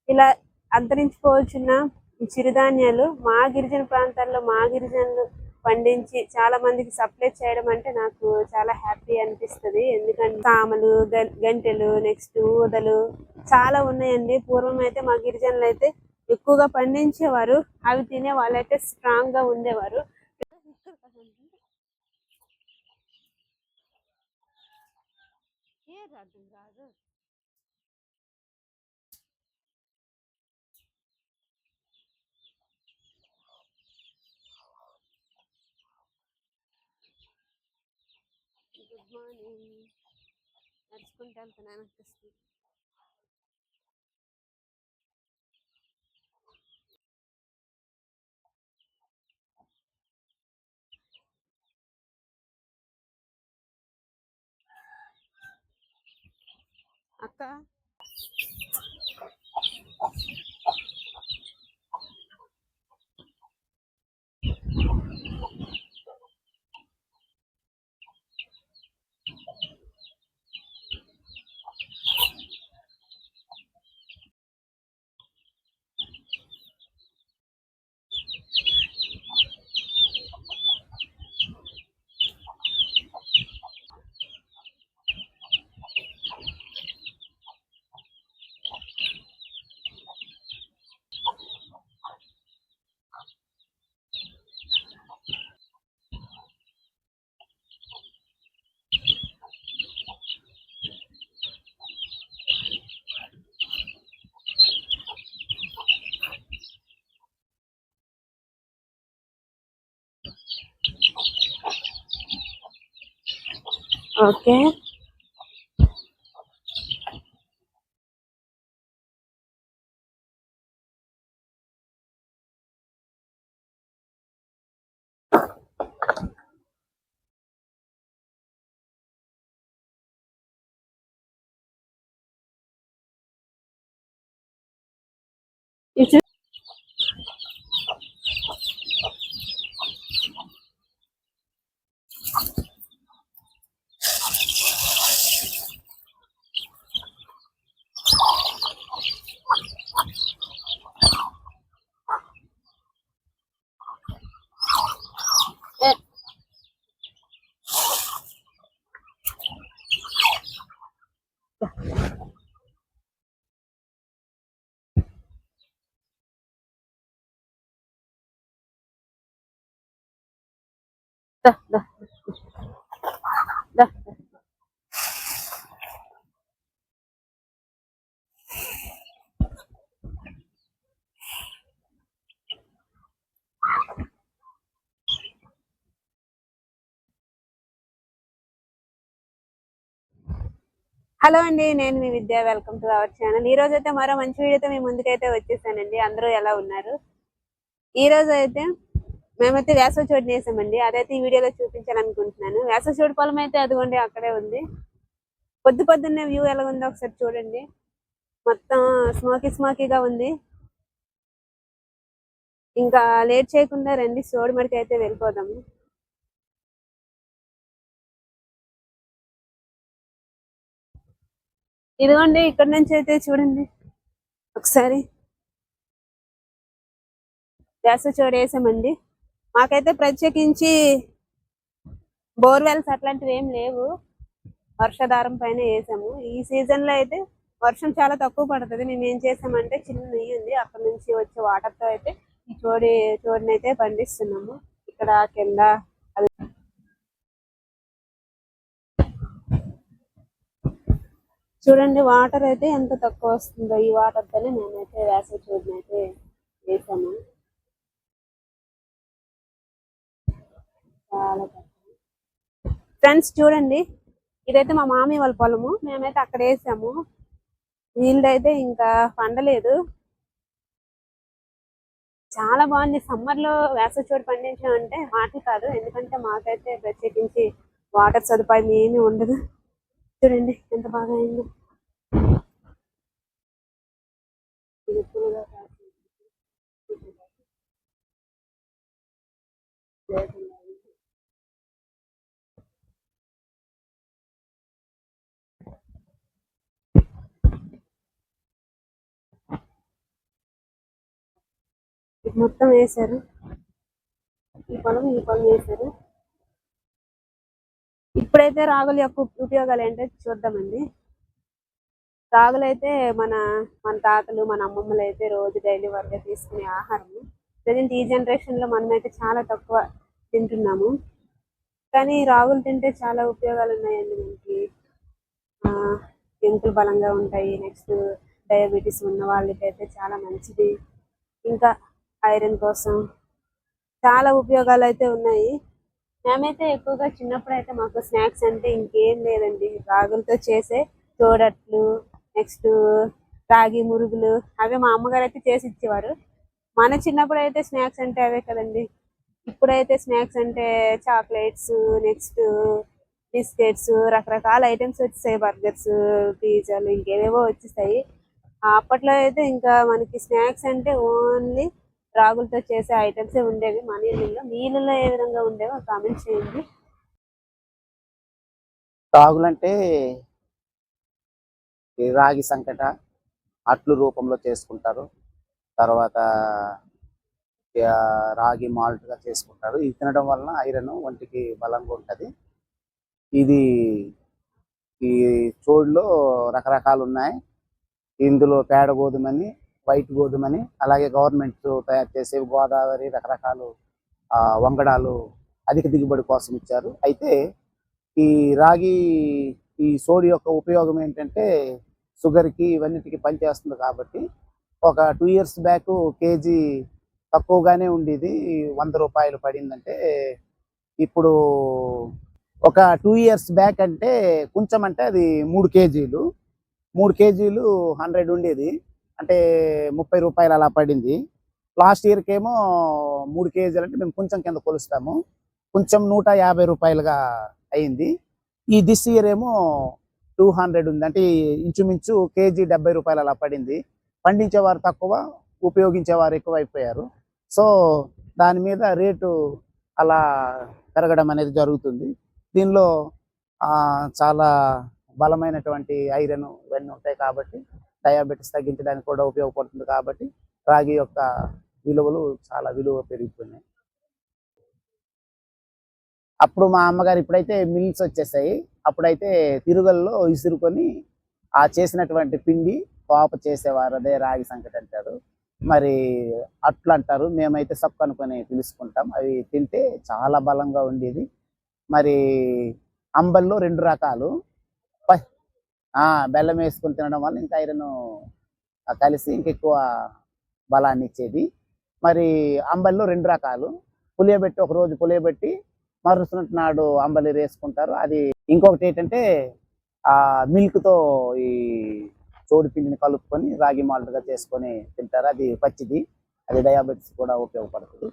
ఇలా అంతరించిపోవచ్చున్న ఈ చిరుధాన్యాలు మా గిరిజన ప్రాంతాల్లో మా గిరిజనులు పండించి చాలా మందికి సప్లై చేయడం అంటే నాకు చాలా హ్యాపీ అనిపిస్తుంది. ఎందుకంటే సామలు, గంటెలు, నెక్స్ట్ ఊదలు చాలా ఉన్నాయండి. పూర్వం అయితే మా గిరిజనులు అయితే ఎక్కువగా పండించేవారు. అవి తినే వాళ్ళైతే స్ట్రాంగ్ గా ఉండేవారు. Good morning. నడుచుకుంటూ వెళ్తున్నాను అనిపిస్తుంది. అక్క ఓకే. హలో అండి, నేను మీ Vidya. Welcome to our channel. ఈ రోజు అయితే మరో మంచి వీడియోతో మీ ముందుకైతే వచ్చేసానండి. అందరూ ఎలా ఉన్నారు? ఈ రోజు అయితే మేమైతే వేసవి చోటు వేసామండి. అదైతే ఈ వీడియోలో చూపించాలనుకుంటున్నాను. వేసవి చోటు పొలం అయితే అదిగోండి అక్కడే ఉంది. పొద్దున్నే వ్యూ ఎలా ఉందో ఒకసారి చూడండి. మొత్తం స్మోకీగా ఉంది. ఇంకా లేట్ చేయకుండా రండి, సోడిమడికి అయితే వెళ్ళిపోదాము. ఇదిగోండి ఇక్కడ నుంచి అయితే చూడండి ఒకసారి వేసవి చోటు వేసామండి. మాకైతే ప్రత్యేకించి బోర్వెల్స్ అట్లాంటివి ఏం లేవు. వర్షాధారం పైన వేసాము. ఈ సీజన్ లో అయితే వర్షం చాలా తక్కువ పడుతుంది. మేము ఏం చేసామంటే చిన్న నొయ్యి ఉంది, అక్కడ నుంచి వచ్చే వాటర్ తో అయితే ఈ చోడునైతే పండిస్తున్నాము. ఇక్కడ కింద చూడండి వాటర్ అయితే ఎంత తక్కువ వస్తుందో. ఈ వాటర్ తోనే మేమైతే వేసవి చోడునైతే వేసాము. చాలా ఫ్రెండ్స్ చూడండి, ఇదైతే మా మామయ్య వాళ్ళ పొలము. మేమైతే అక్కడ వేసాము. వీళ్ళదైతే ఇంకా పండలేదు. చాలా బాగుంది. సమ్మర్ లో వేసవి చోటు పండించడం అంటే మాటలు కాదు. ఎందుకంటే మాకైతే ప్రత్యేకించి వాటర్ సదుపాయం ఏమీ ఉండదు. చూడండి ఎంత బాగా అయిందో. ఇది మొత్తం వేశారు, ఈ పొలం వేశారు. ఇప్పుడైతే రాగుల యొక్క ఉపయోగాలు ఏంటో చూద్దామండి. రాగులు అయితే మన మన తాతలు మన అమ్మమ్మలు అయితే రోజు డైలీ వర్గా తీసుకునే ఆహారం. ప్రజెంట్ ఈ జనరేషన్ లో మనమైతే చాలా తక్కువ తింటున్నాము. కానీ రాగులు తింటే చాలా ఉపయోగాలు ఉన్నాయండి మనకి. ఎముకలు బలంగా ఉంటాయి. నెక్స్ట్ డయాబెటీస్ ఉన్న వాళ్ళకైతే చాలా మంచిది. ఇంకా ఐరన్ కోసం చాలా ఉపయోగాలు అయితే ఉన్నాయి. మేమైతే ఎక్కువగా చిన్నప్పుడు అయితే మాకు స్నాక్స్ అంటే ఇంకేం లేదండి, రాగులతో చేసే తోడట్లు, నెక్స్ట్ రాగి మురుగులు, అవే మా అమ్మగారు అయితే చేసి ఇచ్చేవారు. మన చిన్నప్పుడు అయితే స్నాక్స్ అంటే అవే కదండి. ఇప్పుడైతే స్నాక్స్ అంటే చాక్లెట్స్, నెక్స్ట్ బిస్కెట్స్, రకరకాల ఐటమ్స్ వచ్చేసాయి. బర్గర్స్, పిజ్జాలు, ఇంకేవేవో వచ్చేసాయి. అప్పట్లో అయితే ఇంకా మనకి స్నాక్స్ అంటే ఓన్లీ రాగులతో చేసే ఐటమ్సే ఉండేవి మన ఇళ్ళల్లో. మీ ఇళ్ళల్లో ఏ విధంగా ఉండేవో కామెంట్ చేయండి. రాగులు అంటే రాగి సంకట అట్లు రూపంలో చేసుకుంటారు. తర్వాత రాగి మాల్ట్గా చేసుకుంటారు. ఇది తినడం వలన ఐరన్ ఒంటికి బలంగా ఉంటుంది. ఇది ఈ చోడులో రకరకాలు ఉన్నాయి. ఇందులో పేడ గోధుమని, వైట్ గోధుమని, అలాగే గవర్నమెంట్ తయారు చేసే గోదావరి రకరకాలు వంగడాలు అధిక దిగుబడి కోసం ఇచ్చారు. అయితే ఈ రాగి ఈ సోడి యొక్క ఉపయోగం ఏంటంటే షుగర్కి ఇవన్నిటికీ పనిచేస్తుంది. కాబట్టి ఒక 2 years బ్యాక్ కేజీ తక్కువగానే ఉండేది, 100 రూపాయలు పడిందంటే ఇప్పుడు ఒక 2 years బ్యాక్ అంటే కొంచెం అంటే అది 3 కేజీలు 100 ఉండేది, అంటే 30 రూపాయలు అలా పడింది. లాస్ట్ ఇయర్కి ఏమో 3 కేజీలు అంటే మేము కొంచెం కింద కొలుస్తాము, కొంచెం 150 రూపాయలుగా అయింది. ఈ దిస్ ఇయర్ ఏమో 200 ఉంది, అంటే ఇంచుమించు కేజీ 70 రూపాయలు అలా పడింది. పండించేవారు తక్కువ, ఉపయోగించేవారు ఎక్కువ అయిపోయారు. సో దాని మీద రేటు అలా పెరగడం అనేది జరుగుతుంది. దీనిలో చాలా బలమైనటువంటి ఐరన్ ఇవన్నీ ఉంటాయి కాబట్టి డయాబెటీస్ తగ్గించడానికి కూడా ఉపయోగపడుతుంది. కాబట్టి రాగి యొక్క విలువలు చాలా విలువ పెరిగిపోయినాయి. అప్పుడు మా అమ్మగారు, ఇప్పుడైతే మిల్స్ వచ్చేసాయి, అప్పుడైతే తిరుగల్లో ఇసురుకొని ఆ చేసినటువంటి పిండి పాప చేసేవారు, అదే రాగి సంకటి అంటారు. మరి అట్లు అంటారు, మేమైతే సప్పు అనుకొని పిలుచుకుంటాం. అవి తింటే చాలా బలంగా ఉండేది. మరి అంబల్లో 2 రకాలు, బెల్లం వేసుకొని తినడం వల్ల ఇంకా ఐరన్ కలిసి ఇంకెక్కువ బలాన్ని ఇచ్చేది. మరి అంబల్లో 2 రకాలు, పులియబెట్టి ఒకరోజు పులియబెట్టి మరుసటి నాడు అంబలి వేసుకుంటారు. అది ఇంకొకటి ఏంటంటే మిల్క్తో ఈ చోడు పిండిని కలుపుకొని రాగి మాల్ట్గా చేసుకొని తింటారు. అది పచ్చిది, అది డయాబెటీస్ కూడా ఉపయోగపడుతుంది.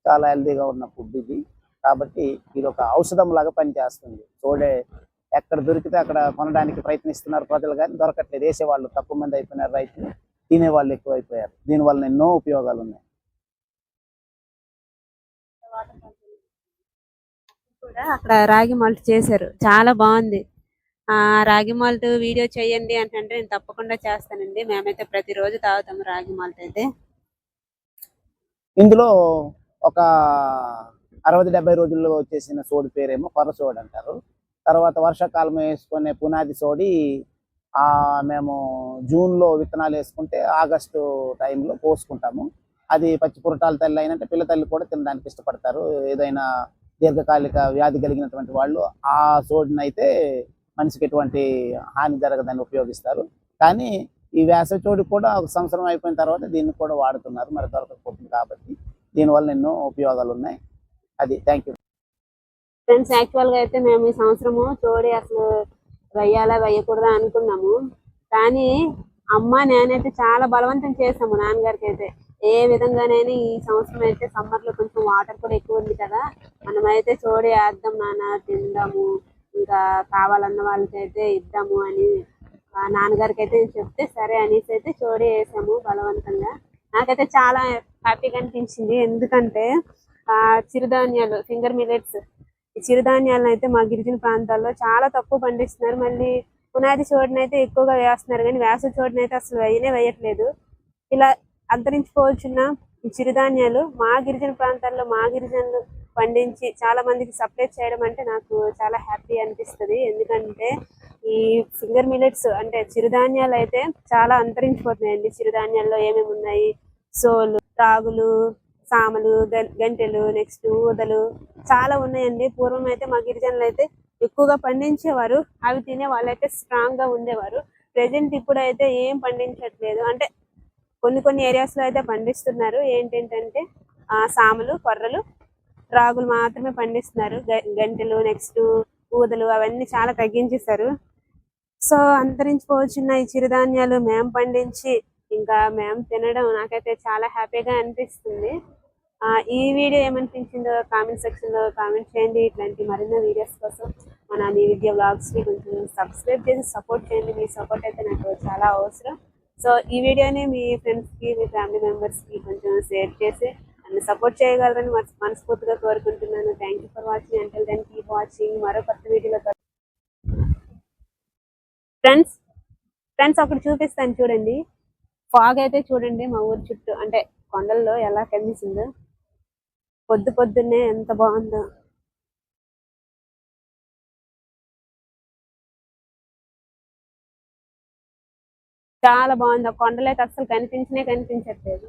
చాలా హెల్దీగా ఉన్న ఫుడ్ ఇది. కాబట్టి ఇది ఒక ఔషధం లాగా పనిచేస్తుంది. చోడే ఎక్కడ దొరికితే అక్కడ కొనడానికి ప్రయత్నిస్తున్నారు ప్రజలు, కానీ దొరకట్లేదు. వేసేవాళ్ళు తక్కువ మంది అయిపోయినారు, రైతులు తినేవాళ్ళు ఎక్కువ అయిపోయారు. దీనివల్ల ఎన్నో ఉపయోగాలు ఉన్నాయి. కూడా అక్కడ రాగి మాల్ట్ చేశారు, చాలా బాగుంది. రాగి మాల్ట్ వీడియో చేయండి అంటే నేను తప్పకుండా చేస్తానండి. మేమైతే ప్రతిరోజు తాగుతాము రాగి మాల్ట్ అయితే. ఇందులో ఒక 60-70 రోజుల్లో వచ్చేసిన సోడి పేరేమో కొర్ర సోడి అంటారు. తర్వాత వర్షాకాలం వేసుకునే పునాది సోడి మేము జూన్లో విత్తనాలు వేసుకుంటే ఆగస్టు టైంలో పోసుకుంటాము. అది పచ్చి పురటాల తల్లి అయినంటే పిల్ల తల్లి కూడా తినడానికి ఇష్టపడతారు. ఏదైనా దీర్ఘకాలిక వ్యాధి కలిగినటువంటి వాళ్ళు ఆ సోడిని అయితే మనిషికి ఎటువంటి హాని జరగదని ఉపయోగిస్తారు. కానీ ఈ వేసవి చోటు కూడా ఒక సంవత్సరం అయిపోయిన తర్వాత దీన్ని కూడా వాడుతున్నారు, మరి దొరకకపోతుంది. కాబట్టి దీనివల్ల ఎన్నో ఉపయోగాలు ఉన్నాయి. అది థ్యాంక్ యూ ఫ్రెండ్స్. యాక్చువల్గా అయితే మేము ఈ సంవత్సరము చోడి అసలు వేయాలా వేయకూడదా అనుకున్నాము, కానీ అమ్మ నేనైతే చాలా బలవంతం చేసాము నాన్నగారికి అయితే. ఏ విధంగానైనా ఈ సంవత్సరం అయితే సమ్మర్లో కొంచెం వాటర్ కూడా ఎక్కువ ఉంది కదా, మనమైతే చోడి వేద్దాం నాన్న, తిందాము, ఇంకా కావాలన్న వాళ్ళకైతే ఇద్దాము అని నాన్నగారికి అయితే చెప్తే సరే అనేసి అయితే చోడి వేసాము బలవంతంగా. నాకైతే చాలా హ్యాపీగా అనిపించింది, ఎందుకంటే చిరుధాన్యాలు, ఫింగర్ మిల్లెట్స్, ఈ చిరుధాన్యాలను అయితే మా గిరిజన ప్రాంతాల్లో చాలా తక్కువ పండిస్తున్నారు. మళ్ళీ పునాది చోటునైతే ఎక్కువగా వేస్తున్నారు, కానీ వేసవి చోటునైతే అసలు వేయట్లేదు. ఇలా అంతరించిపోవచ్చున్న ఈ చిరుధాన్యాలు మా గిరిజన ప్రాంతాల్లో మా గిరిజనులు పండించి చాలా మందికి సప్లై చేయడం అంటే నాకు చాలా హ్యాపీ అనిపిస్తుంది. ఎందుకంటే ఈ ఫింగర్ మిల్లెట్స్ అంటే చిరుధాన్యాలు అయితే చాలా అంతరించిపోతున్నాయండి. చిరుధాన్యాల్లో ఏమేమి ఉన్నాయి, సోలు, రాగులు, సామలు, గంటెలు, నెక్స్ట్ ఊదలు చాలా ఉన్నాయండి. పూర్వం అయితే మా గిరిజనులు అయితే ఎక్కువగా పండించేవారు. అవి తినే వాళ్ళైతే స్ట్రాంగ్ గా ఉండేవారు. ప్రెసెంట్ ఇప్పుడైతే ఏం పండించట్లేదు. అంటే కొన్ని ఏరియాస్ లో అయితే పండిస్తున్నారు. ఏంటంటే సామలు, కొర్రలు, రాగులు మాత్రమే పండిస్తున్నారు. గంటెలు, నెక్స్ట్ ఊదలు అవన్నీ చాలా తగ్గించేశారు. సో అంతరించిపోవచ్చున్న ఈ చిరుధాన్యాలు మేము పండించి ఇంకా మేము తినడం నాకైతే చాలా హ్యాపీగా అనిపిస్తుంది. ఈ వీడియో ఏమనిపించిందో కామెంట్ సెక్షన్ లో కామెంట్ చేయండి. ఇట్లాంటి మరిన్ని వీడియోస్ కోసం మన నీ విద్య వ్లాగ్స్ ని కొంచెం సబ్స్క్రైబ్ చేసి సపోర్ట్ చేయండి. మీ సపోర్ట్ అయితే నాకు చాలా అవసరం. సో ఈ వీడియోని మీ ఫ్రెండ్స్ కి, మీ ఫ్యామిలీ మెంబర్స్ కి కొంచెం షేర్ చేసి నన్ను సపోర్ట్ చేయగలరని మనస్ఫూర్తిగా కోరుకుంటున్నాను. Thank you for watching. Until then keep watching. మరో కొత్త వీడియోలో ఫ్రెండ్స్ ఒకటి చూపిస్తాను చూడండి. ఫాగ్ అయితే చూడండి మా ఊరు చుట్టూ అంటే కొండల్లో ఎలా కనిపిస్తుందో. పొద్దున్నే ఎంత బాగుందో. చాలా బాగుంది. ఆ కొండలైతే అస్సలు కనిపించట్లేదు.